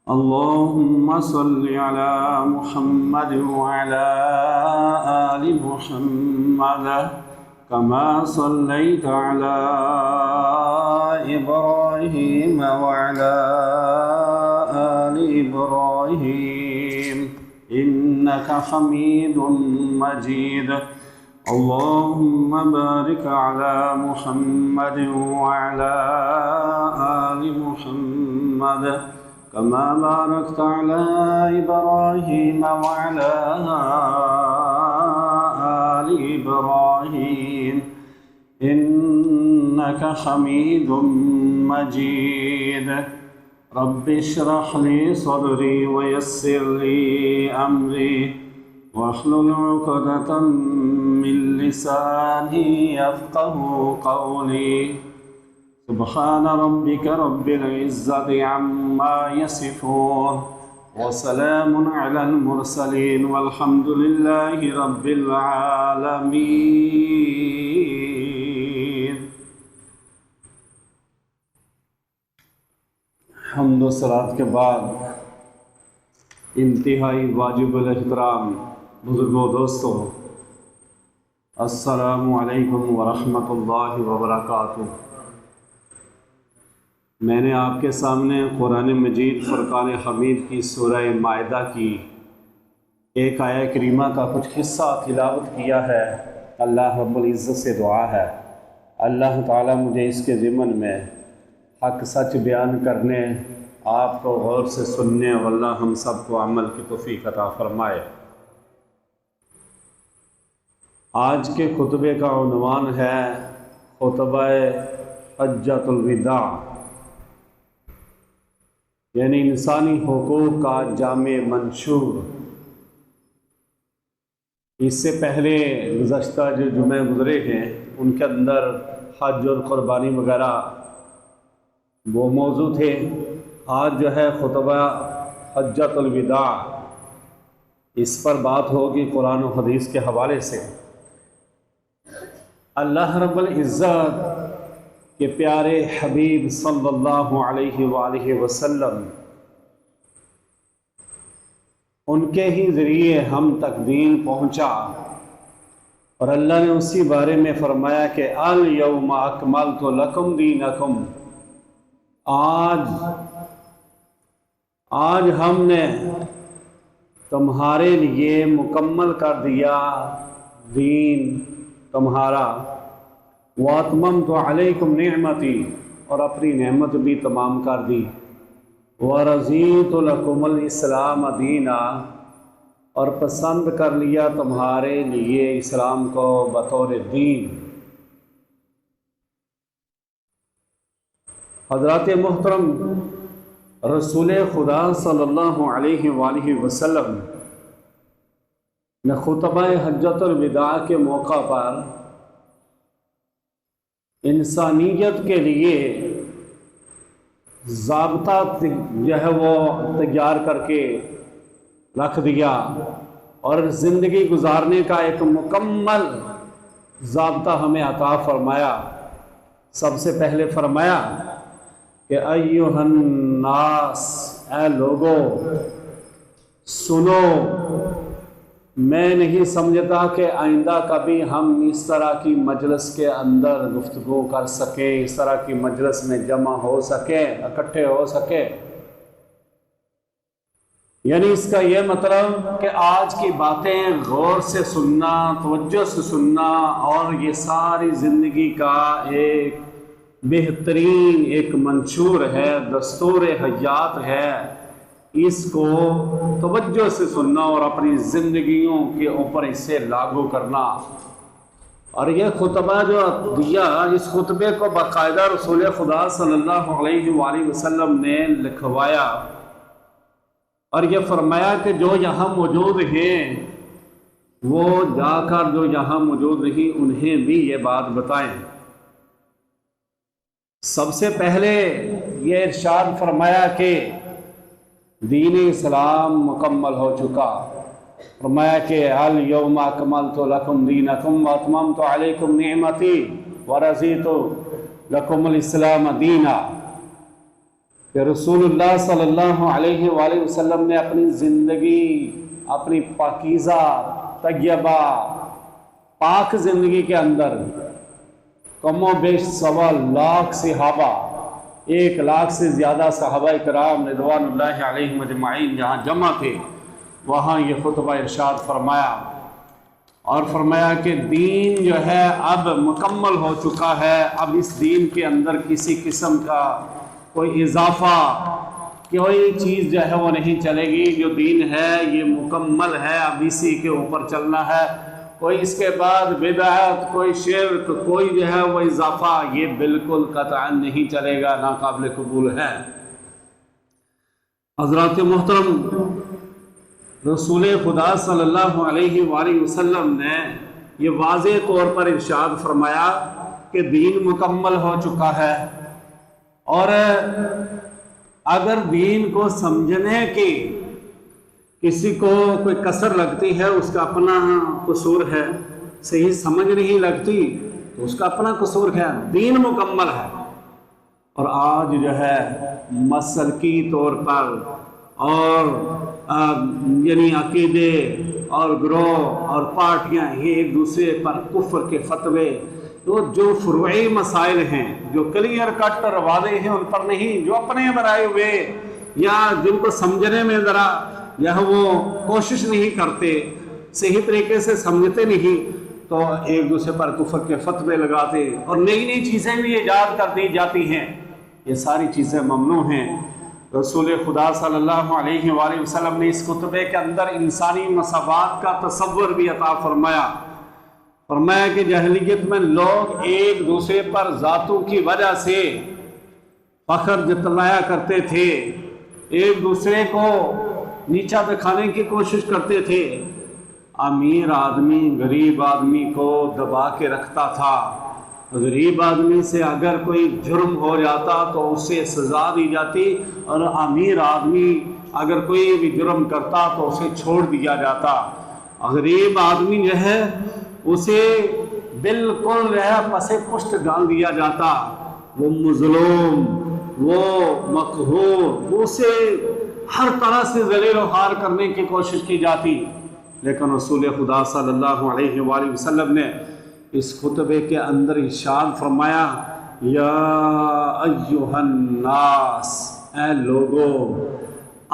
اللهم صل على محمد وعلى آل محمد كما صليت على إبراهيم وعلى آل إبراهيم إنك حميد مجيد. اللهم بارك على محمد وعلى آل محمد كما باركت على إبراهيم وعلى آل إبراهيم إنك حميد مجيد. رب اشرح لي صدري ويسر لي أمري واحلل عقدة من لساني يفقهوا قولي. سبحان ربك رب العزة عما يصفون وسلام على المرسلين والحمد لله رب العالمين. حمد و صلات کے بعد انتہائی واجب الاحترام بزرگوں دوستوں، السلام علیکم ورحمۃ اللہ وبرکاتہ. میں نے آپ کے سامنے قرآن مجید فرقان حمید کی سورہ مائدہ کی ایک آیہ کریمہ کا کچھ حصہ تلاوت کیا ہے. اللہ رب العزت سے دعا ہے اللہ تعالیٰ مجھے اس کے ضمن میں حق سچ بیان کرنے، آپ کو غور سے سننے اور اللہ ہم سب کو عمل کی توفیق عطا فرمائے. آج کے خطبے کا عنوان ہے خطبہ حجۃ الوداع، یعنی انسانی حقوق کا جامع منشور. اس سے پہلے گزشتہ جو جمعے گزرے ہیں ان کے اندر حج اور قربانی وغیرہ وہ موضوع تھے. آج جو ہے خطبہ حجۃ الوداع، اس پر بات ہوگی قرآن و حدیث کے حوالے سے. اللہ رب العزت کہ پیارے حبیب صلی اللہ علیہ وآلہ وسلم، ان کے ہی ذریعے ہم تک دین پہنچا، اور اللہ نے اسی بارے میں فرمایا کہ الیوم اکملت لکم دینکم، آج ہم نے تمہارے لیے مکمل کر دیا دین تمہارا. وَأَتْمَمْتُ عَلَيْكُمْ نِعْمَتِي، اور اپنی نعمت بھی تمام کر دی. وَرَضِيتُ لَكُمُ الْإِسْلَامَ دِينًا، اور پسند کر لیا تمہارے لیے اسلام کو بطور دین. حضرات محترم، رسول خدا صلی اللہ علیہ وآلہ وسلم نے خطبہ حجۃ الوداع کے موقع پر انسانیت کے لیے ضابطہ جو ہے وہ تیار کر کے رکھ دیا، اور زندگی گزارنے کا ایک مکمل ضابطہ ہمیں عطا فرمایا. سب سے پہلے فرمایا کہ ایھا الناس، اے لوگو سنو، میں نہیں سمجھتا کہ آئندہ کبھی ہم اس طرح کی مجلس کے اندر گفتگو کر سکیں، اس طرح کی مجلس میں جمع ہو سکیں، اکٹھے ہو سکیں. یعنی اس کا یہ مطلب کہ آج کی باتیں غور سے سننا، توجہ سے سننا، اور یہ ساری زندگی کا ایک بہترین ایک منشور ہے، دستور حیات ہے. اس کو توجہ سے سننا اور اپنی زندگیوں کے اوپر اسے لاگو کرنا. اور یہ خطبہ جو دیا، اس خطبے کو باقاعدہ رسول خدا صلی اللہ علیہ وآلہ وسلم نے لکھوایا، اور یہ فرمایا کہ جو یہاں موجود ہیں وہ جا کر جو یہاں موجود نہیں انہیں بھی یہ بات بتائیں. سب سے پہلے یہ ارشاد فرمایا کہ دین اسلام مکمل ہو چکا. فرمایا کہ الیوم اکملت لکم دینکم واتممت علیکم نعمتی ورضیت لکم الاسلام دینا. کہ رسول اللہ صلی اللہ علیہ وآلہ وسلم نے اپنی زندگی، اپنی پاکیزہ طیبہ پاک زندگی کے اندر کم و بیش 1.25 صحابہ، 1 لاکھ سے زیادہ صحابہ کرام رضوان اللہ علیہم اجمعین جہاں جمع تھے، وہاں یہ خطبہ ارشاد فرمایا اور فرمایا کہ دین جو ہے اب مکمل ہو چکا ہے، اب اس دین کے اندر کسی قسم کا کوئی اضافہ، کوئی چیز جو ہے وہ نہیں چلے گی، جو دین ہے یہ مکمل ہے، اب اسی کے اوپر چلنا ہے، کوئی اس کے بعد بدعت، کوئی شرک، کوئی جو ہے وہ اضافہ، یہ بالکل قطعا نہیں چلے گا، ناقابل قبول ہے۔ حضرات محترم، رسول خدا صلی اللہ علیہ وآلہ وسلم نے یہ واضح طور پر ارشاد فرمایا کہ دین مکمل ہو چکا ہے، اور اگر دین کو سمجھنے کی کسی کو کوئی کسر لگتی ہے، اس کا اپنا قصور ہے، صحیح سمجھ نہیں لگتی تو اس کا اپنا قصور ہے، دین مکمل ہے۔ اور آج جو ہے مسلکی طور پر اور یعنی عقیدے اور گروہ اور پارٹیاں یہ ایک دوسرے پر کفر کے فتوے، تو جو فروعی مسائل ہیں، جو کلیئر کٹ اور واضح ہیں، ان پر نہیں، جو اپنے بنائے ہوئے یا جن کو سمجھنے میں ذرا یا وہ کوشش نہیں کرتے، صحیح طریقے سے سمجھتے نہیں، تو ایک دوسرے پر کفر کے فتوے لگاتے اور نئی نئی چیزیں بھی ایجاد کر دی جاتی ہیں۔ یہ ساری چیزیں ممنوع ہیں۔ رسول خدا صلی اللہ علیہ وآلہ وسلم نے اس خطبے کے اندر انسانی مساوات کا تصور بھی عطا فرمایا۔ فرمایا کہ جاہلیت میں لوگ ایک دوسرے پر ذاتوں کی وجہ سے فخر جتلایا کرتے تھے، ایک دوسرے کو نیچا دکھانے کی کوشش کرتے تھے۔ امیر آدمی غریب آدمی کو دبا کے رکھتا تھا، غریب آدمی سے اگر کوئی جرم ہو جاتا تو اسے سزا دی جاتی، اور امیر آدمی اگر کوئی بھی جرم کرتا تو اسے چھوڑ دیا جاتا۔ غریب آدمی جو ہے اسے بالکل جو ہے پسے پشت ڈال دیا جاتا، وہ مظلوم، وہ مقہور، اسے ہر طرح سے ذلیل و خوار کرنے کی کوشش کی جاتی۔ لیکن رسول خدا صلی اللہ علیہ وآلہ وسلم نے اس خطبے کے اندر ارشاد فرمایا، یا ایھا الناس، اے لوگو،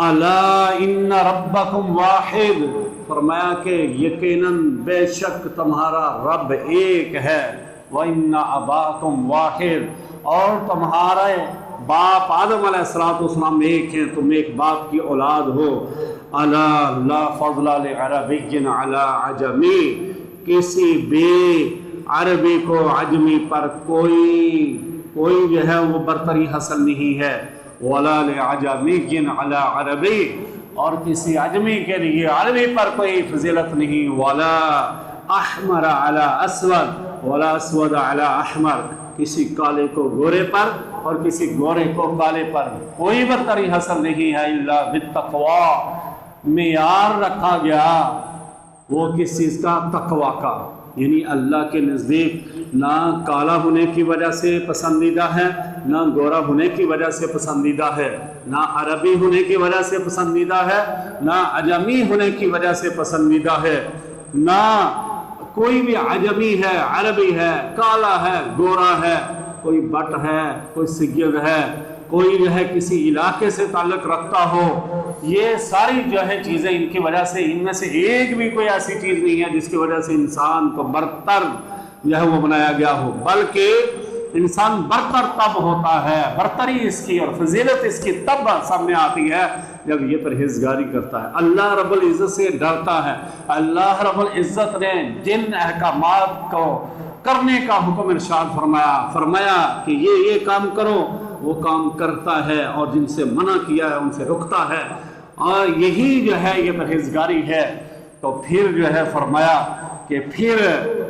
الا ان ربکم واحد، فرمایا کہ یقیناً بے شک تمہارا رب ایک ہے، وَإِنَّ أَبَاكُمْ وَاحِدٌ، اور تمہارے باپ آدم علیہ السلام ایک ہیں، تم ایک باپ کی اولاد ہو۔ الا لا فضل لعربی علی عجمی، کسی بھی عربی کو عجمی پر کوئی جو ہے وہ برتری حاصل نہیں ہے، ولا لعجمی علی عربی، اور کسی عجمی کے لیے عربی پر کوئی فضیلت نہیں، ولا احمر علی اسود ولا اسود علی احمر، کسی کالے کو گورے پر اور کسی گورے کو کالے پر کوئی برتری حاصل نہیں ہے، الا بالتقوی، معیار رکھا گیا وہ کس چیز کا؟ تقوی کا، یعنی اللہ کے نزدیک نہ کالا ہونے کی وجہ سے پسندیدہ ہے، نہ گورا ہونے کی وجہ سے پسندیدہ ہے، نہ عربی ہونے کی وجہ سے پسندیدہ ہے، نہ عجمی ہونے کی وجہ سے پسندیدہ ہے، نہ کوئی بھی عجمی ہے، عربی ہے، کالا ہے، گورا ہے، کوئی بٹ ہے، کوئی سید ہے، کوئی جو ہے کسی علاقے سے تعلق رکھتا ہو، یہ ساری جو ہے چیزیں ان کی وجہ سے، ان میں سے ایک بھی کوئی ایسی چیز نہیں ہے جس کی وجہ سے انسان کو برتر جو ہے وہ بنایا گیا ہو، بلکہ انسان برتر تب ہوتا ہے، برتری اس کی اور فضیلت اس کی تب سامنے آتی ہے جب یہ پرہیزگاری کرتا ہے، اللہ رب العزت سے ڈرتا ہے۔ اللہ رب العزت نے جن احکامات کو کرنے کا حکم ارشاد فرمایا کہ یہ کام کرو، وہ کام کرتا ہے، اور جن سے منع کیا ہے ان سے رکتا ہے، اور یہی جو ہے یہ پرہیزگاری ہے۔ تو پھر جو ہے فرمایا کہ پھر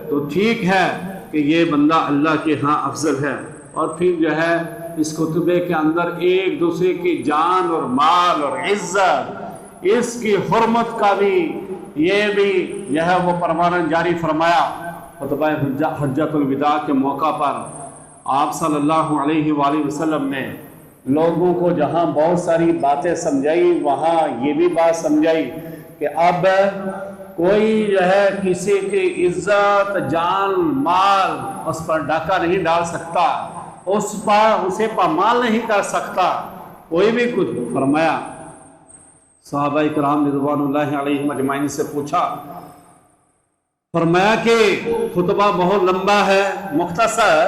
تو ٹھیک ہے کہ یہ بندہ اللہ کے ہاں افضل ہے، اور پھر جو ہے اس خطبے کے اندر ایک دوسرے کی جان اور مال اور عزت، اس کی حرمت کا بھی یہ بھی جو ہے وہ پرمانن جاری فرمایا۔ خطبہ حجۃ الوداع کے موقع پر آپ صلی اللہ علیہ وآلہ وسلم نے لوگوں کو جہاں بہت ساری باتیں سمجھائی وہاں یہ بھی بات سمجھائی کہ اب کوئی جو ہے کسی کی عزت جان مال اس پر ڈاکہ نہیں ڈال سکتا، اسے پامال نہیں کر سکتا کوئی بھی کچھ۔ فرمایا صحابہ کرام رضوان اللہ علیہم اجمعین سے پوچھا، فرمایا کہ خطبہ بہت لمبا ہے مختصر،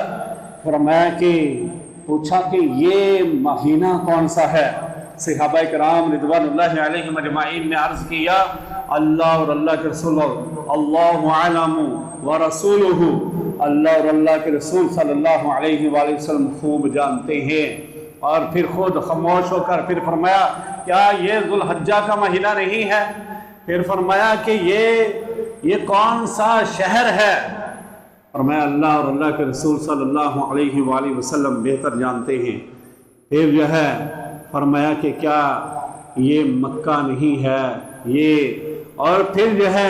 فرمایا کہ پوچھا کہ یہ مہینہ کون سا ہے؟ صحابہ کرام رضوان اللہ علیہم اجمعین نے عرض کیا اللہ اور اللہ کے رسول اللہ عالم و رسولہ، اللہ اور اللہ کے رسول صلی اللہ علیہ وآلہ وسلم خوب جانتے ہیں۔ اور پھر خود خاموش ہو کر پھر فرمایا کیا یہ ذو الحجہ کا مہینہ نہیں ہے؟ پھر فرمایا کہ یہ کون سا شہر ہے؟ فرمایا اللہ اور اللہ کے رسول صلی اللہ علیہ وآلہ وسلم بہتر جانتے ہیں۔ پھر جو ہے فرمایا کہ کیا یہ مکہ نہیں ہے یہ، اور پھر جو ہے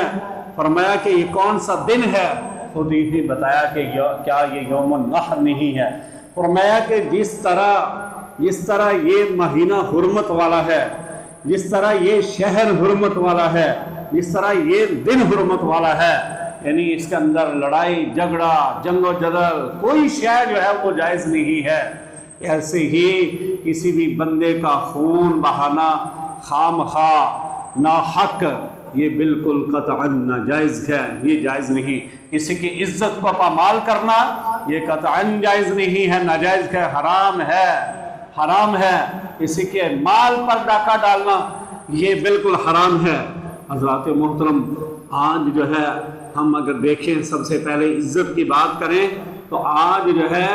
فرمایا کہ یہ کون سا دن ہے؟ خود ہی بتایا کہ کیا یہ یوم النحر نہیں ہے؟ فرمایا کہ جس طرح یہ مہینہ حرمت والا ہے، جس طرح یہ شہر حرمت والا ہے، جس طرح یہ دن حرمت والا ہے، یعنی اس کے اندر لڑائی جھگڑا جنگ و جدل کوئی شے جو ہے وہ جائز نہیں ہے، ایسے ہی کسی بھی بندے کا خون بہانا خام خواہ ناحق یہ بالکل قطعا ناجائز ہے، یہ جائز نہیں۔ کسی کی عزت کو پامال کرنا یہ قطعا جائز نہیں ہے، ناجائز ہے، حرام ہے۔ کسی کے مال پر ڈاکہ ڈالنا یہ بالکل حرام ہے۔ حضرات محترم، آج جو ہے ہم اگر دیکھیں سب سے پہلے عزت کی بات کریں تو آج جو ہے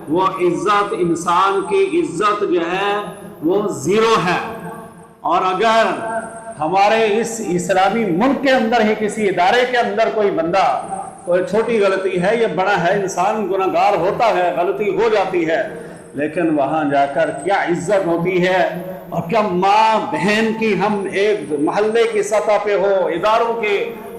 وہ عزت، انسان کی عزت جو ہے وہ زیرو ہے۔ اور اگر ہمارے اس اسلامی ملک کے اندر ہی کسی ادارے کے اندر کوئی بندہ کوئی چھوٹی غلطی ہے یا بڑا ہے، انسان گناہگار ہوتا ہے، غلطی ہو جاتی ہے، لیکن وہاں جا کر کیا عزت ہوتی ہے، اور کیا ماں بہن کی ہم ایک محلے کی سطح پہ ہو، اداروں کے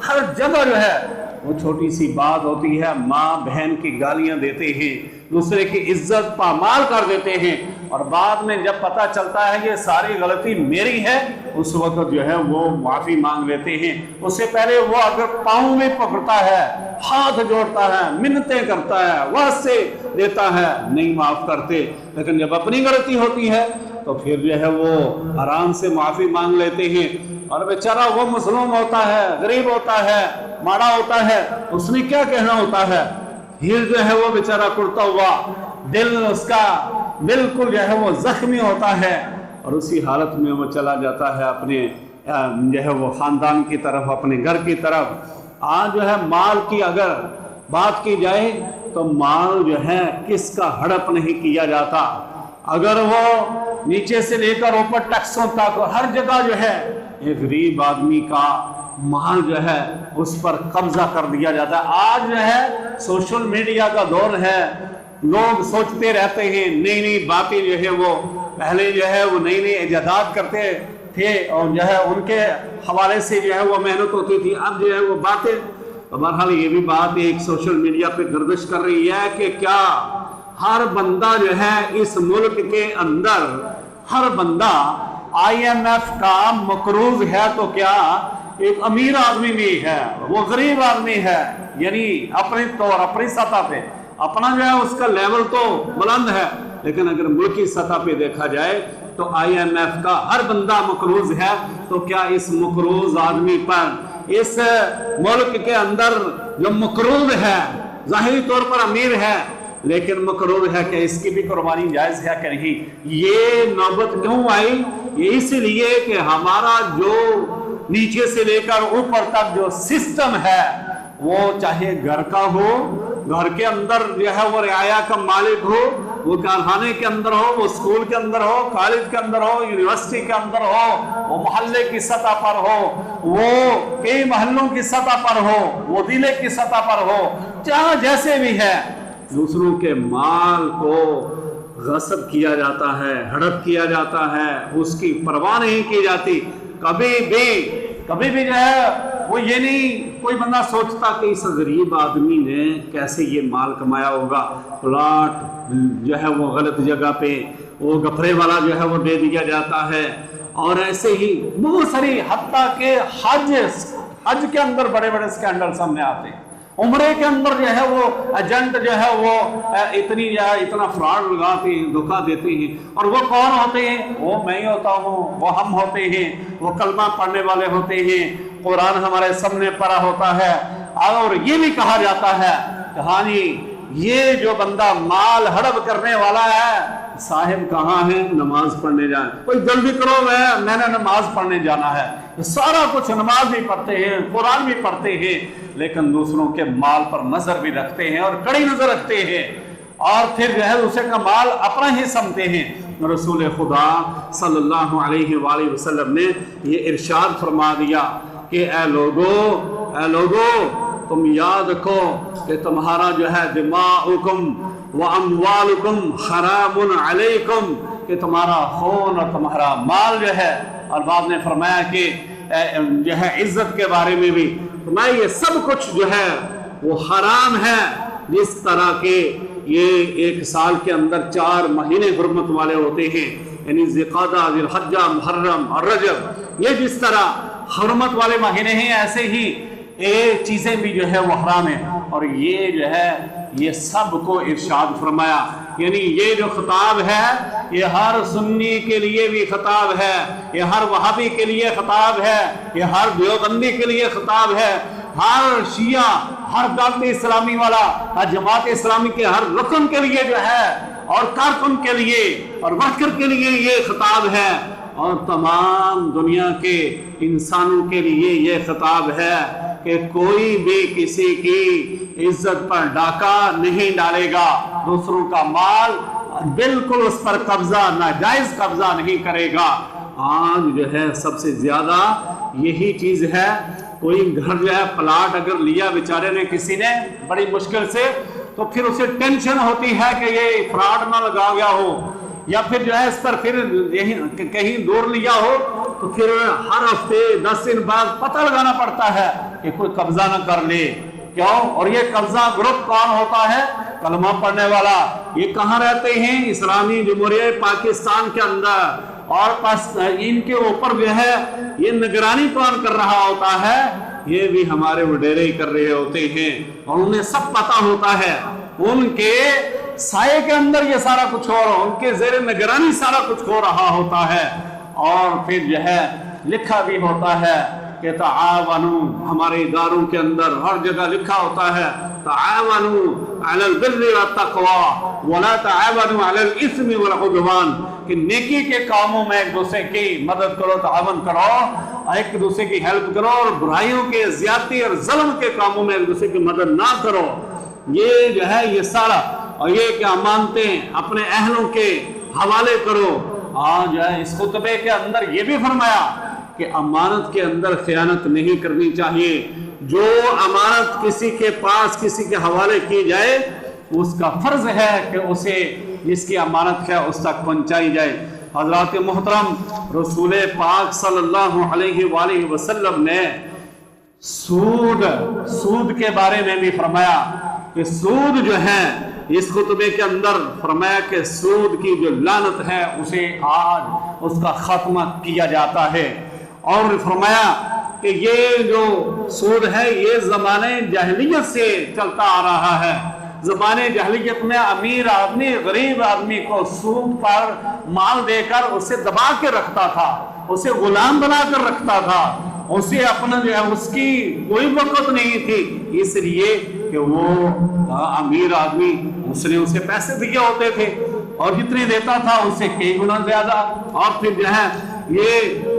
ہر جگہ جو ہے وہ چھوٹی سی بات ہوتی ہے، ماں بہن کی گالیاں دیتے ہیں، دوسرے کی عزت پامال کر دیتے ہیں، اور بعد میں جب پتہ چلتا ہے یہ ساری غلطی میری ہے اس وقت جو ہے وہ معافی مانگ لیتے ہیں۔ اس سے پہلے وہ اگر پاؤں میں پکڑتا ہے، ہاتھ جوڑتا ہے، منتیں کرتا ہے، واسطے دیتا ہے، نہیں معاف کرتے، لیکن جب اپنی غلطی ہوتی ہے تو پھر جو ہے وہ آرام سے معافی مانگ لیتے ہیں۔ اور بیچارہ وہ مظلوم ہوتا ہے، غریب ہوتا ہے، ماڑا ہوتا ہے، اس نے کیا کہنا ہوتا ہے، پھر جو ہے وہ بیچارہ کرتا ہوا دل اس کا بالکل جو ہے وہ زخمی ہوتا ہے، اور اسی حالت میں وہ چلا جاتا ہے اپنے جو ہے وہ خاندان کی طرف، اپنے گھر کی طرف۔ آج جو ہے مال کی اگر بات کی جائے تو مال جو ہے کس کا ہڑپ نہیں کیا جاتا، اگر وہ نیچے سے لے کر اوپر ٹیکسوں تک ہر جگہ جو ہے ایک غریب آدمی کا مال جو ہے اس پر قبضہ کر دیا جاتا ہے۔ آج جو ہے سوشل میڈیا کا دور ہے، لوگ سوچتے رہتے ہیں نئی نئی باتیں، جو ہے وہ پہلے جو ہے وہ نئی نئی ایجادات کرتے تھے اور جو ہے ان کے حوالے سے جو ہے وہ محنت ہوتی تھی، اب جو ہے وہ باتیں، بہرحال یہ بھی بات ایک سوشل میڈیا پہ گردش کر رہی ہے کہ کیا ہر بندہ جو ہے اس ملک کے اندر، ہر بندہ آئی ایم ایف کا مقروض ہے تو کیا ایک امیر آدمی بھی ہے، وہ غریب آدمی ہے، یعنی اپنی طور اپنی سطح پہ اپنا جو ہے اس کا لیول تو بلند ہے، لیکن اگر ملکی سطح پہ دیکھا جائے تو آئی ایم ایف کا ہر بندہ مقروض ہے، تو کیا اس مقروض آدمی پر اس ملک کے اندر جو مقروض ہے، ظاہری طور پر امیر ہے لیکن مقروض ہے، کہ اس کی بھی قربانی جائز ہے کہ نہیں؟ یہ نوبت کیوں آئی؟ یہ اس لیے کہ ہمارا جو نیچے سے لے کر اوپر تک جو سسٹم ہے، وہ چاہے گھر کا ہو، گھر کے اندر جو ہے وہ رعایا کا مالک ہو، وہ کارخانے کے اندر ہو، وہ اسکول کے اندر ہو، کالج کے اندر ہو، یونیورسٹی کے اندر ہو، وہ محلے کی سطح پر ہو، وہ کئی محلوں کی سطح پر ہو، وہ ضلع کی سطح پر ہو، جہاں جیسے بھی ہے، دوسروں کے مال کو غصب کیا جاتا ہے، ہڑپ کیا جاتا ہے، اس کی پرواہ نہیں کی جاتی۔ کبھی بھی جو ہے وہ یہ نہیں کوئی بندہ سوچتا کہ اس غریب آدمی نے کیسے یہ مال کمایا ہوگا، پلاٹ جو ہے وہ غلط جگہ پہ وہ گپرے والا جو ہے وہ دے دیا جاتا ہے، اور ایسے ہی بہت ساری، حتیٰ کہ حج کے اندر بڑے بڑے اسکینڈل سامنے آتے ہیں، عمرے کے اندر جو ہے وہ ایجنٹ جو ہے وہ اتنا فراڈ لگاتے ہیں، دھوکہ دیتے ہیں، اور وہ کون ہوتے ہیں؟ وہ میں ہی ہوتا ہوں، وہ ہم ہوتے ہیں، وہ کلمہ پڑھنے والے ہوتے ہیں، قرآن ہمارے سامنے پڑھا ہوتا ہے، اور یہ بھی کہا جاتا ہے کہ ہاں جی یہ جو بندہ مال ہڑپ کرنے والا ہے صاحب کہاں ہے؟ نماز پڑھنے جائیں، کوئی جلدی کرو، میں نے نماز پڑھنے جانا ہے۔ سارا کچھ، نماز بھی پڑھتے ہیں، قرآن بھی پڑھتے ہیں، لیکن دوسروں کے مال پر نظر بھی رکھتے ہیں اور کڑی نظر رکھتے ہیں، اور پھر جو ہے دوسرے کا مال اپنا ہی سمتے ہیں۔ رسول خدا صلی اللہ علیہ وآلہ وسلم نے یہ ارشاد فرما دیا کہ اے لوگو تم یاد رکھو کہ تمہارا جو ہے دماؤکم و اموالکم حرام علیکم، کہ تمہارا خون اور تمہارا مال جو ہے، اور بعد نے فرمایا کہ جو ہے عزت کے بارے میں بھی فرمایا یہ سب کچھ جو ہے وہ حرام ہے، جس طرح کہ یہ ایک سال کے اندر 4 مہینے حرمت والے ہوتے ہیں، یعنی ذوالقعدہ، ذوالحجہ، محرم اور رجب، یہ جس طرح حرمت والے مہینے ہیں ایسے ہی یہ چیزیں بھی جو ہے وہ حرام ہیں، اور یہ جو ہے یہ سب کو ارشاد فرمایا، یعنی یہ جو خطاب ہے یہ ہر سنی کے لیے بھی خطاب ہے، یہ ہر وہابی کے لیے خطاب ہے، یہ ہر دیوبندی کے لیے خطاب ہے، ہر شیعہ، ہر دعوت اسلامی والا، ہر جماعت اسلامی کے ہر رکن کے لیے جو ہے، اور کارکن کے لیے اور ورکر کے لیے یہ خطاب ہے، اور تمام دنیا کے انسانوں کے لیے یہ خطاب ہے کہ کوئی بھی کسی کی عزت پر ڈاکہ نہیں ڈالے گا، دوسروں کا مال بالکل اس پر قبضہ، ناجائز قبضہ نہیں کرے گا۔ آج جو ہے سب سے زیادہ یہی چیز ہے، کوئی گھر جو ہے پلاٹ اگر لیا بیچارے نے کسی نے بڑی مشکل سے، تو پھر اسے ٹینشن ہوتی ہے کہ یہ فراڈ نہ لگا گیا ہو، یا پھر جو ہے اس پر پھر کہیں دور لیا ہو تو پھر ہر ہفتے 10 دن بعد پتہ لگانا پڑتا ہے کہ کوئی قبضہ نہ کر لے، کیوں؟ اور یہ قبضہ گروپ کون ہوتا ہے؟ کلمہ پڑھنے والا۔ یہ کہاں رہتے ہیں؟ اسلامی جمہوریہ پاکستان کے اندر، اور ان کے اوپر جو ہے یہ نگرانی کون کر رہا ہوتا ہے؟ یہ بھی ہمارے وڈیرے ہی کر رہے ہوتے ہیں، اور انہیں سب پتہ ہوتا ہے، ان کے سائے کے اندر یہ سارا کچھ ہو رہا، ان کے زیر نگرانی سارا کچھ ہو رہا ہوتا ہے، اور پھر جو ہے لکھا بھی ہوتا ہے کہ تعاونوا، ہمارے اداروں کے اندر ہر جگہ لکھا ہوتا ہے تعاونوا علی البر والتقوی ولا تعاونوا علی الاثم والعدوان، کہ نیکی کے کاموں میں ایک دوسرے کی مدد کرو، تعاون کرو، ایک دوسرے کی ہیلپ کرو، اور برائیوں کے، زیادتی اور ظلم کے کاموں میں ایک دوسرے کی مدد نہ کرو۔ یہ جو ہے یہ سارا، اور یہ کہ امانتیں اپنے اہلوں کے حوالے کرو۔ آج اس خطبے کے اندر یہ بھی فرمایا کہ امانت کے اندر خیانت نہیں کرنی چاہیے، جو امانت کسی کے پاس، کسی کے حوالے کی جائے، اس کا فرض ہے کہ اسے جس کی امانت ہے اس تک پہنچائی جائے۔ حضرات محترم، رسول پاک صلی اللہ علیہ وآلہ وسلم نے سود کے بارے میں بھی فرمایا کہ سود جو ہے، اس خطبے کے اندر فرمایا کہ سود کی جو لعنت ہے اسے آج اس کا خاتمہ کیا جاتا ہے، اور فرمایا کہ یہ جو سود ہے یہ زمانے جاہلیت سے چلتا آ رہا ہے۔ زمانے جاہلیت میں امیر آدمی غریب آدمی کو سود پر مال دے کر اسے دبا کے رکھتا تھا، اسے غلام بنا کر رکھتا تھا، اسے اپنا جو ہے اس کی کوئی وقت نہیں تھی، اس لیے کہ وہ امیر آدمی اس نے اسے پیسے دیے ہوتے تھے، اور جتنے دیتا تھا اس سے کئی گنا زیادہ، اور پھر جو ہے یہ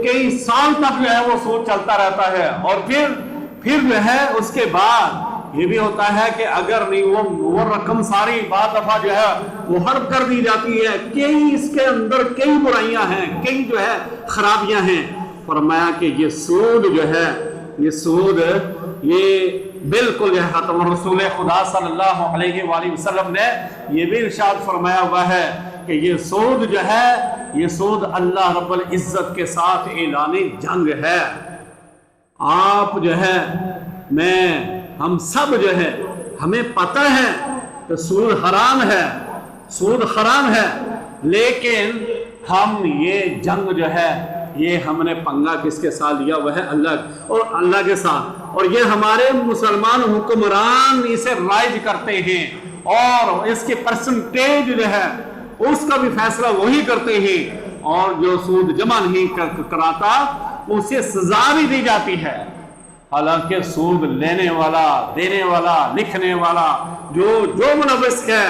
کئی سال تک جو ہے وہ سود چلتا رہتا ہے، اور پھر جو ہے اس کے بعد یہ بھی ہوتا ہے کہ اگر نہیں وہ رقم ساری بعض دفعہ جو ہے وہ حرب کر دی جاتی ہے، کئی اس کے اندر کئی برائیاں ہیں، کئی جو ہے خرابیاں ہیں۔ فرمایا کہ یہ سود جو ہے، یہ سود یہ بالکل یہ ختم۔ رسول خدا صلی اللہ علیہ وآلہ وسلم نے یہ بھی ارشاد فرمایا ہوا ہے کہ یہ سود جو ہے، یہ سود اللہ رب العزت کے ساتھ اعلان جنگ ہے۔ آپ جو ہے، ہم سب جو ہے، ہمیں پتہ ہے کہ سود حرام ہے، سود حرام ہے، لیکن ہم یہ جنگ جو ہے یہ ہم نے پنگا کس کے ساتھ لیا؟ وہ ہے اللہ کے ساتھ، اور یہ ہمارے مسلمان حکمران اسے رائج کرتے ہیں، اور اس کے پرسنٹیج جو ہے اس کا بھی فیصلہ وہی کرتے ہیں، اور جو سود جمع نہیں کراتا اسے سزا بھی دی جاتی ہے۔ حالانکہ سود لینے والا، دینے والا، لکھنے والا، جو ملوث ہے،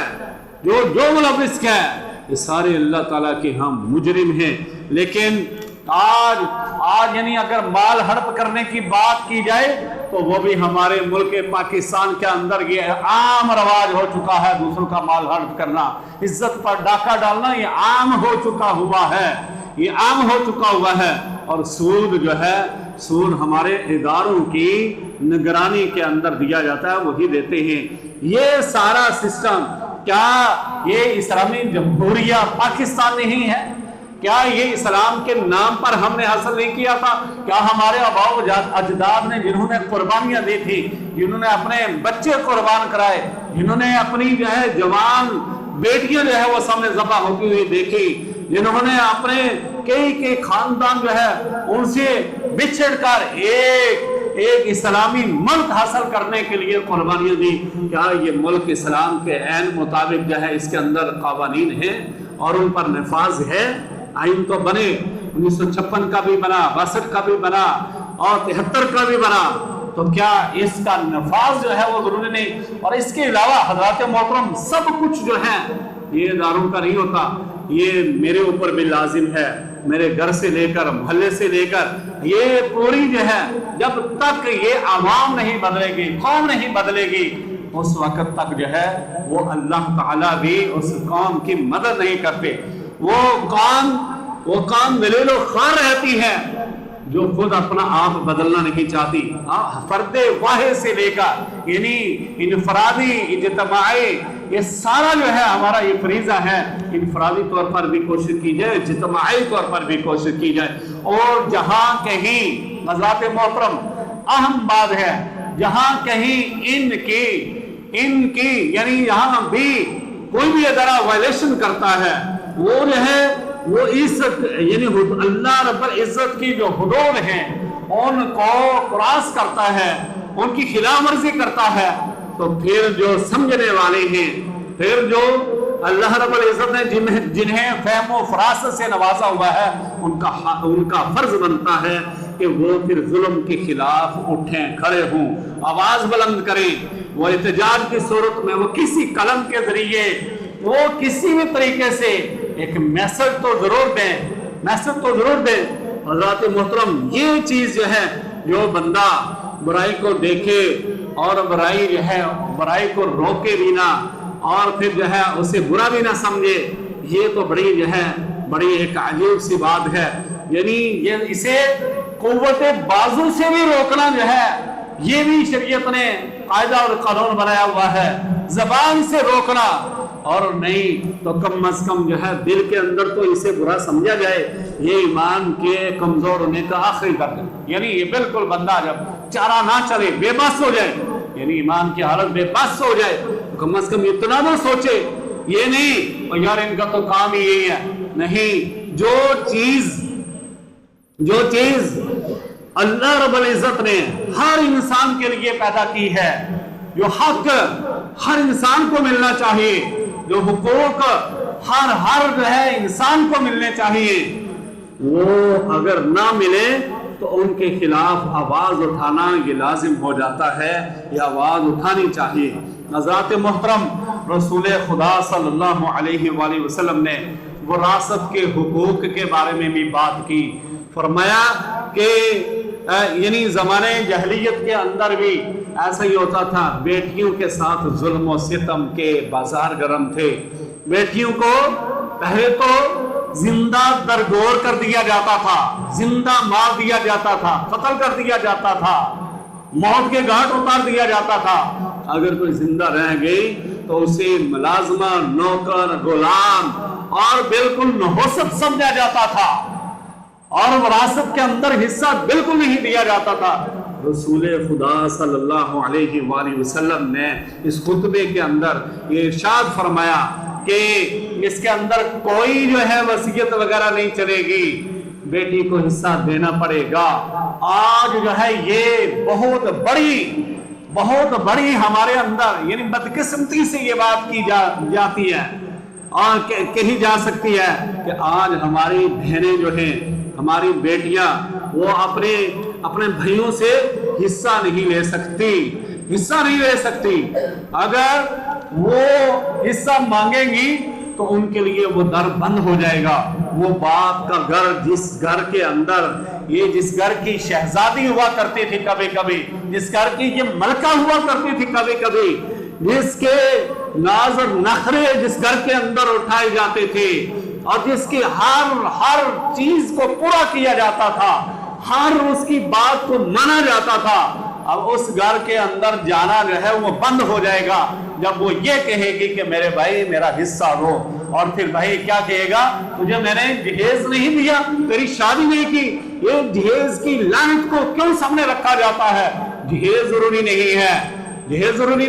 جو ملوث ہے، یہ سارے اللہ تعالیٰ کے ہم مجرم ہیں۔ لیکن آج یعنی اگر مال ہڑپ کرنے کی بات کی جائے تو وہ بھی ہمارے ملک پاکستان کے اندر یہ عام رواج ہو چکا ہے، دوسروں کا مال ہڑپ کرنا، عزت پر ڈاکہ ڈالنا، یہ عام ہو چکا ہوا ہے، یہ عام ہو چکا ہوا ہے۔ اور سود جو ہے، سود ہمارے اداروں کی نگرانی کے اندر دیا جاتا ہے، وہی دیتے ہیں۔ یہ سارا سسٹم کیا یہ اسلامی جمہوریہ پاکستان نہیں ہے؟ کیا یہ اسلام کے نام پر ہم نے حاصل نہیں کیا تھا؟ کیا ہمارے آباء و اجداد نے، جنہوں نے قربانیاں دی تھی، جنہوں نے اپنے بچے قربان کرائے، جنہوں نے اپنی جو ہے جوان بیٹیاں جو ہے وہ سامنے ذبح ہوتی ہوئی دیکھی، جنہوں نے اپنے کئی خاندان جو ہے ان سے بچھڑ کر ایک اسلامی ملک حاصل کرنے کے لیے قربانیاں دی، کیا یہ ملک اسلام کے عین مطابق جو ہے اس کے اندر قوانین ہیں اور ان پر نفاذ ہے؟ آئین تو بنے، 1956 کا بھی بنا، 62 کا بھی بنا اور 73 کا بھی بنا، تو کیا اس کا نفاذ جو ہے وہ ضروری نہیں؟ اور اس کے علاوہ حضرات محترم سب کچھ جو ہے یہ اداروں کا نہیں ہوتا، یہ میرے اوپر بھی لازم ہے، میرے گھر سے لے کر محلے سے لے کر یہ پوری جو ہے، جب تک یہ عوام نہیں بدلے گی، قوم نہیں بدلے گی، اس وقت تک جو ہے وہ اللہ تعالیٰ بھی اس قوم کی مدد نہیں کرتے۔ وہ قوم دلیل و خار رہتی ہے جو خود اپنا آپ بدلنا نہیں چاہتی۔ فرد واحد سے لے کر یعنی انفرادی، اجتماعی، یہ سارا جو ہے ہمارا یہ فریضہ ہے، انفرادی طور پر بھی کوشش کی جائے، اجتماعی طور پر بھی کوشش کی جائے، اور جہاں کہیں حضرات محترم اہم بات ہے، جہاں کہیں ان کی یعنی یہاں بھی کوئی بھی ادارہ وائلیشن کرتا ہے، وہ جو ہے وہ عزت یعنی اللہ رب العزت کی جو حدود ہیں ان کو کراس کرتا ہے، ان کی خلاف ورزی کرتا ہے، تو پھر جو سمجھنے والے ہیں، پھر جو اللہ رب العزت نے جنہیں فہم و فراست سے نوازا ہوا ہے، ان کا فرض بنتا ہے کہ وہ پھر ظلم کے خلاف اٹھیں، کھڑے ہوں، آواز بلند کریں، وہ احتجاج کی صورت میں وہ کسی قلم کے ذریعے، وہ کسی بھی طریقے سے ایک میسج تو ضرور دیں۔ حضرات محترم یہ چیز جو ہے، جو بندہ برائی کو دیکھے اور برائی کو روکے بھی نہ، اور پھر جو ہے اسے برا بھی نہ سمجھے، یہ تو بڑی ایک عجیب سی بات ہے۔ یعنی اسے قوت بازو سے بھی روکنا جو ہے، یہ بھی شریعت نے قاعدہ اور قانون بنایا ہوا ہے، زبان سے روکنا، اور نہیں تو کم از کم جو ہے دل کے اندر تو اسے برا سمجھا جائے، یہ ایمان کے کمزور ہونے کا آخری درجہ۔ یعنی یہ بالکل بندہ جب چارہ نہ چلے، بے بس ہو جائے، یعنی ایمان کی حالت بے بس ہو جائے، تو کم از کم اتنا نہ سوچے، یہ نہیں اور یار ان کا تو کام ہی یہی ہے، نہیں، جو چیز اللہ رب العزت نے ہر انسان کے لیے پیدا کی ہے، جو حق ہر انسان کو ملنا چاہیے، جو حقوق ہر جو ہے انسان کو ملنے چاہیے، وہ اگر نہ ملے تو ان کے خلاف آواز اٹھانا یہ لازم ہو جاتا ہے، یہ آواز اٹھانی چاہیے۔ حضرات محترم، رسول خدا صلی اللہ علیہ وآلہ وسلم نے وراثت کے حقوق کے بارے میں بھی بات کی، فرمایا کہ یعنی زمانے جہلیت کے اندر بھی ایسا ہی ہوتا تھا، بیٹیوں کے ساتھ ظلم و ستم کے بازار گرم تھے، بیٹیوں کو پہلے تو زندہ درگور کر دیا جاتا تھا، زندہ مار دیا جاتا تھا، قتل کر دیا جاتا تھا، موت کے گھاٹ اتار دیا جاتا تھا، اگر کوئی زندہ رہ گئی تو اسے ملازمہ، نوکر، غلام اور بالکل نحوست سمجھا جاتا تھا، اور وراثت کے اندر حصہ بالکل نہیں دیا جاتا تھا۔ رسول خدا صلی اللہ علیہ وآلہ وسلم نے اس خطبے کے اندر یہ ارشاد فرمایا کہ اس کے اندر کوئی جو ہے وصیت وغیرہ نہیں چلے گی، بیٹی کو حصہ دینا پڑے گا۔ آج جو ہے یہ بہت بڑی ہمارے اندر یعنی بدقسمتی سے یہ بات کی جاتی ہے اور کہی جا سکتی ہے کہ آج ہماری بہنیں جو ہیں، ہماری بیٹیاں، وہ اپنے بھائیوں سے حصہ نہیں لے سکتی۔ اگر وہ حصہ مانگیں گی تو ان کے لیے وہ در بند ہو جائے گا۔ وہ باپ کا گھر، جس گھر کے اندر جس گھر کی شہزادی ہوا کرتی تھی کبھی کبھی، جس گھر کی یہ ملکہ ہوا کرتی تھی کبھی کبھی، جس کے ناز اور نخرے جس گھر کے اندر اٹھائے جاتے تھے اور جس کی ہر چیز کو پورا کیا جاتا تھا، ہر اس کی بات کو مانا جاتا تھا، اب اس گھر کے اندر جانا جو ہے وہ بند ہو جائے گا جب وہ یہ کہے گی کہ میرے بھائی میرا حصہ دو۔ اور پھر بھائی کیا کہے گا؟ تجھے میں نے جہیز نہیں دیا، تیری شادی نہیں کی۔ یہ جہیز کی لعنت کو کیوں سامنے رکھا جاتا ہے؟ جہیز ضروری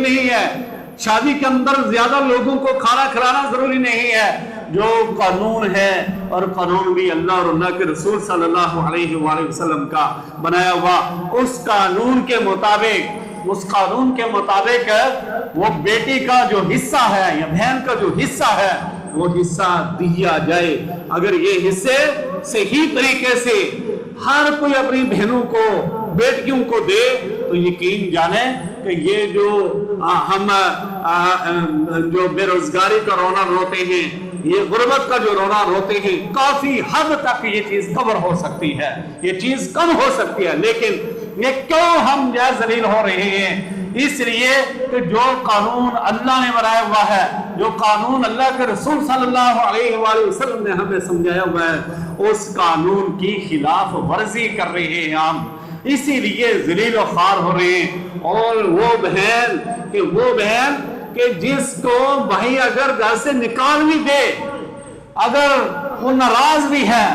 نہیں ہے، شادی کے اندر زیادہ لوگوں کو کھانا کھلانا ضروری نہیں ہے۔ جو قانون ہے، اور قانون بھی اللہ اور اللہ کے رسول صلی اللہ علیہ وآلہ وسلم کا بنایا ہوا، اس قانون کے مطابق وہ بیٹی کا جو حصہ ہے یا بہن کا جو حصہ ہے وہ حصہ دیا جائے۔ اگر یہ حصے صحیح طریقے سے ہر کوئی اپنی بہنوں کو، بیٹیوں کو دے تو یقین جانے کہ یہ جو ہم بے روزگاری کا رونا روتے ہیں، یہ غربت کا جو رونا روتے ہیں، کافی حد تک یہ چیز کور ہو سکتی ہے، یہ چیز کم ہو سکتی ہے۔ لیکن یہ کیوں ہم جو ذلیل ہو رہے ہیں؟ اس لیے کہ جو قانون اللہ نے بنایا ہوا ہے، جو قانون اللہ کے رسول صلی اللہ علیہ وآلہ وسلم نے ہمیں سمجھایا ہوا ہے، اس قانون کی خلاف ورزی کر رہے ہیں ہم، اسی لیے ذلیل و خوار ہو رہے ہیں۔ اور وہ بہن کہ جس کو بھائی اگر گھر سے نکال بھی دے، اگر وہ ناراض بھی ہے،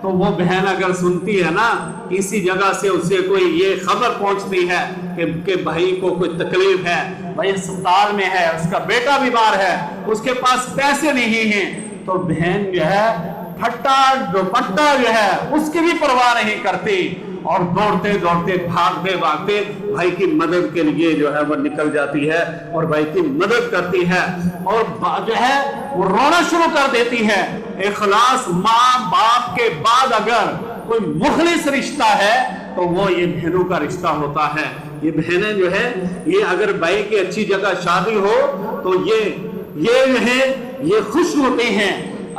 تو وہ بہن اگر سنتی ہے نا کسی جگہ سے اسے کوئی یہ خبر پہنچتی ہے کہ بھائی کو کوئی تکلیف ہے، بھائی اسپتال میں ہے، اس کا بیٹا بیمار ہے، اس کے پاس پیسے نہیں ہیں، تو بہن جو ہے پھٹا دوپٹہ جو ہے اس کی بھی پرواہ نہیں کرتی اور دوڑتے بھاگتے بھائی کی مدد کے لیے جو ہے وہ نکل جاتی ہے اور بھائی کی مدد کرتی ہے اور جو ہے وہ رونا شروع کر دیتی ہے۔ اخلاص ماں باپ کے بعد اگر کوئی مخلص رشتہ ہے تو وہ یہ بہنوں کا رشتہ ہوتا ہے۔ یہ بہنیں جو ہے یہ اگر بھائی کی اچھی جگہ شادی ہو تو یہ جو ہے یہ خوش ہوتے ہیں،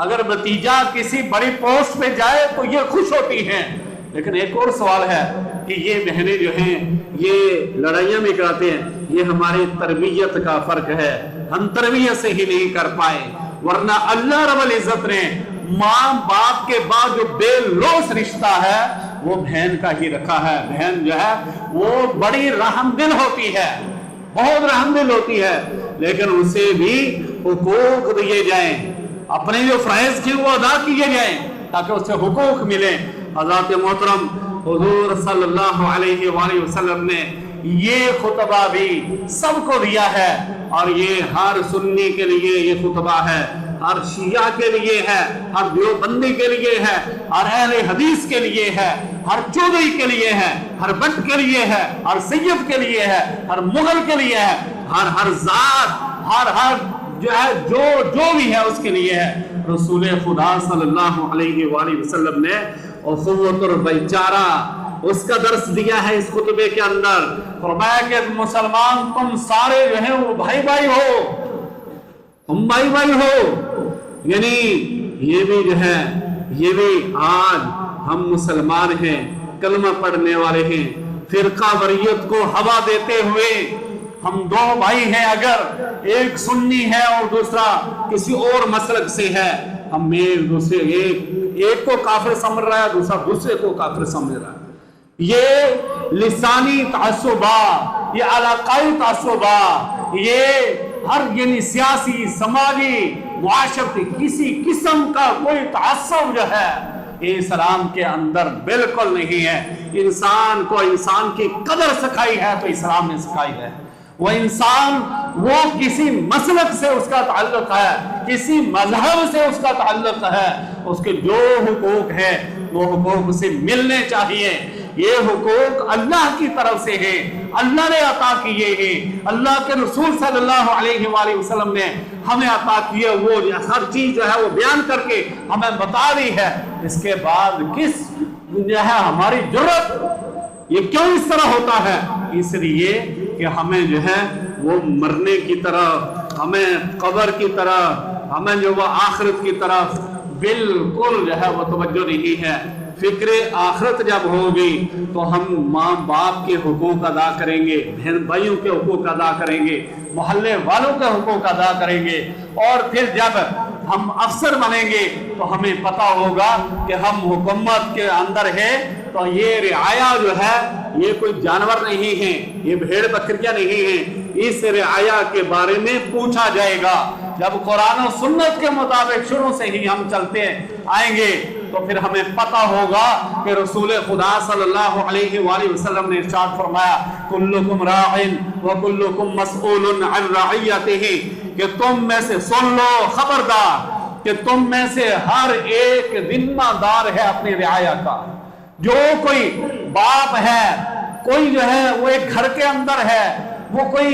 اگر بھتیجا کسی بڑی پوسٹ پہ جائے تو یہ خوش ہوتی ہیں۔ لیکن ایک اور سوال ہے کہ یہ بہنیں جو ہیں یہ لڑائیاں بھی کراتے ہیں، یہ ہماری تربیت کا فرق ہے، ہم تربیت سے ہی نہیں کر پائے، ورنہ اللہ رب العزت نے ماں باپ کے بعد جو بے لوث رشتہ ہے وہ بہن کا ہی رکھا ہے۔ بہن جو ہے وہ بڑی رحم دل ہوتی ہے، بہت رحم دل ہوتی ہے، لیکن اسے بھی حقوق دیے جائیں، اپنے جو فرائض کی وہ ادا کیے جائیں تاکہ اسے حقوق ملیں۔ حضرات محترم حضور صلی اللہ علیہ وآلہ وسلم نے یہ خطبہ بھی سب کو دیا ہے، اور یہ ہر سنی کے لیے یہ خطبہ ہے، ہر شیعہ کے لیے ہے، ہر دیوبندی کے لیے ہے، ہر اہل حدیث کے لیے ہے، ہر چودھری کے لیے ہے، ہر بٹ کے لیے ہے، ہر سید کے لیے ہے، ہر مغل کے لیے ہے، ہر ذات، ہر جو ہے جو بھی ہے اس کے لیے ہے۔ رسول خدا صلی اللہ علیہ وآلہ وسلم نے اخوت اور بھائی چارہ اس کا درس دیا ہے اس خطبے کے اندر۔ فرمایا کہ مسلمان تم سارے جو ہیں وہ بھائی بھائی ہو، تم بھائی بھائی ہو، یعنی یہ بھی جو ہے یہ بھی آج ہم مسلمان ہیں، کلمہ پڑھنے والے ہیں، فرقہ وریت کو ہوا دیتے ہوئے ہم دو بھائی ہیں، اگر ایک سنی ہے اور دوسرا کسی اور مسلک سے ہے، ہم ایک دوسرے ایک کو کافر سمجھ رہا ہے، دوسرا دوسرے کو کافر سمجھ رہا ہے۔ یہ لسانی تعصبات، یہ علاقائی تعصبات، یہ ہر یعنی سیاسی، سماجی، معاشرتی کسی قسم کا کوئی تعصب جو ہے اسلام کے اندر بالکل نہیں ہے۔ انسان کو انسان کی قدر سکھائی ہے تو اسلام نے سکھائی ہے، وہ انسان وہ کسی مسلک سے اس کا تعلق ہے، کسی مذہب سے اس کا تعلق ہے، اس کے جو حقوق ہیں وہ حقوق اسے ملنے چاہیے۔ یہ حقوق اللہ کی طرف سے ہیں، اللہ نے عطا کیے ہیں، اللہ کے رسول صلی اللہ علیہ وآلہ وسلم نے ہمیں عطا کیے، وہ ہر چیز جو ہے وہ بیان کر کے ہمیں بتا دی ہے۔ اس کے بعد کس جو ہے ہماری جرأت، یہ کیوں اس طرح ہوتا ہے؟ اس لیے کہ ہمیں جو ہے وہ مرنے کی طرف، ہمیں قبر کی طرف، ہمیں جو وہ آخرت کی طرف بالکل جو ہے وہ توجہ نہیں ہے۔ فکر آخرت جب ہوگی تو ہم ماں باپ کے حقوق ادا کریں گے، بہن بھائیوں کے حقوق ادا کریں گے، محلے والوں کے حقوق ادا کریں گے، اور پھر جب ہم افسر بنیں گے تو ہمیں پتا ہوگا کہ ہم حکومت کے اندر ہیں تو یہ رعایا جو ہے یہ کوئی جانور نہیں ہے، یہ بھیڑ بکریاں نہیں ہیں، اس رعایا کے بارے میں پوچھا جائے گا۔ جب قرآن و سنت کے مطابق شروع سے ہی ہم چلتے آئیں گے تو پھر ہمیں پتا ہوگا کہ رسول خدا صلی اللہ علیہ وآلہ وسلم نے ارشاد فرمایا کلکم راعن وکلکم مسئول عن رعیتہ، کہ تم میں سے سن لو، خبردار کہ تم میں سے ہر ایک ذمہ دار ہے اپنی رعایا کا۔ جو کوئی باپ ہے، کوئی جو ہے وہ ایک گھر کے اندر ہے، وہ کوئی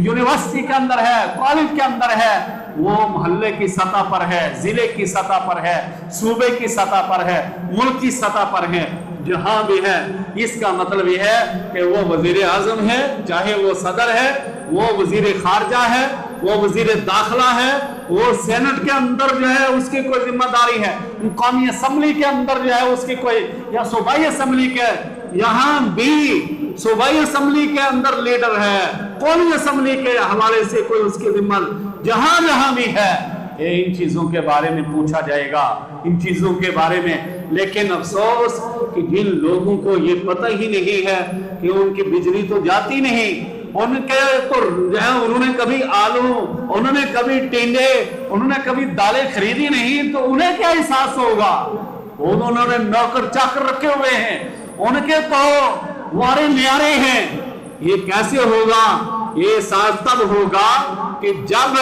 یونیورسٹی کے اندر ہے، کالج کے اندر ہے، وہ محلے کی سطح پر ہے، ضلع کی سطح پر ہے، صوبے کی سطح پر ہے، ملک کی سطح پر ہے، جہاں بھی ہے، اس کا مطلب یہ ہے کہ وہ وزیر اعظم ہے، چاہے وہ صدر ہے، وہ وزیر خارجہ ہے، وہ وزیر داخلہ ہے، وہ سینٹ کے اندر جو ہے اس کی کوئی ذمہ داری ہے، قومی اسمبلی کے اندر جو ہے اس کی کوئی، یا صوبائی اسمبلی کے، یہاں بھی صوبائی اسمبلی کے اندر لیڈر ہے، قومی اسمبلی کے حوالے سے کوئی اس کی ذمہ، جہاں جہاں بھی ہے ان چیزوں کے بارے میں پوچھا جائے گا، ان چیزوں کے بارے میں۔ لیکن افسوس کہ جن لوگوں کو یہ پتہ ہی نہیں ہے کہ ان کی بجلی تو جاتی نہیں، ان کے تو جو ہے انہوں نے کبھی آلو، انہوں نے کبھی ٹینڈے، انہوں نے کبھی دالیں خریدی نہیں، تو انہیں کیا احساس ہوگا؟ انہوں نے نوکر چاکر رکھے ہوئے ہیں، ان کے تو وارے نیارے ہیں۔ یہ کیسے ہوگا؟ یہ احساس تب ہوگا کہ جب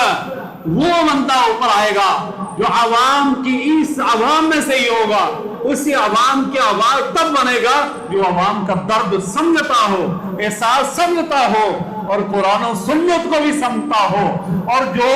وہ بندہ اوپر آئے گا جو عوام کی، اس عوام میں سے ہی ہوگا، اسی عوام کی آواز تب بنے گا جو عوام کا درد سمجھتا ہو، احساس سمجھتا ہو، اور قرآن و سنت کو بھی سمجھتا ہو، اور جو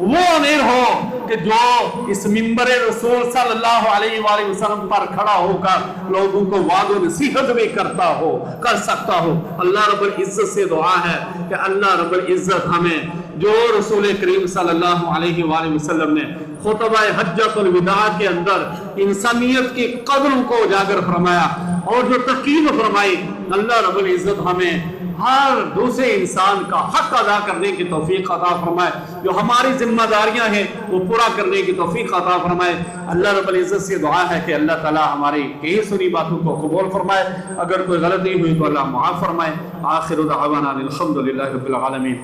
وہ امیر ہو کہ جو اس منبر رسول صلی اللہ علیہ وآلہ وسلم پر کھڑا ہو کر لوگوں کو وعظ و نصیحت بھی کرتا ہو، کر سکتا ہو۔ اللہ رب العزت سے دعا ہے کہ اللہ رب العزت ہمیں جو رسول کریم صلی اللہ علیہ وآلہ وسلم نے خطبہ حجۃ الوداع کے اندر انسانیت کی قدروں کو اجاگر فرمایا اور جو تقریر فرمائی، اللہ رب العزت ہمیں ہر دوسرے انسان کا حق ادا کرنے کی توفیق عطا فرمائے، جو ہماری ذمہ داریاں ہیں وہ پورا کرنے کی توفیق عطا فرمائے۔ اللہ رب العزت سے دعا ہے کہ اللہ تعالی ہماری کئی سنی باتوں کو قبول فرمائے، اگر کوئی غلطی ہوئی تو اللہ معاف فرمائے۔ آخر دعوانا الحمدللہ رب العالمین۔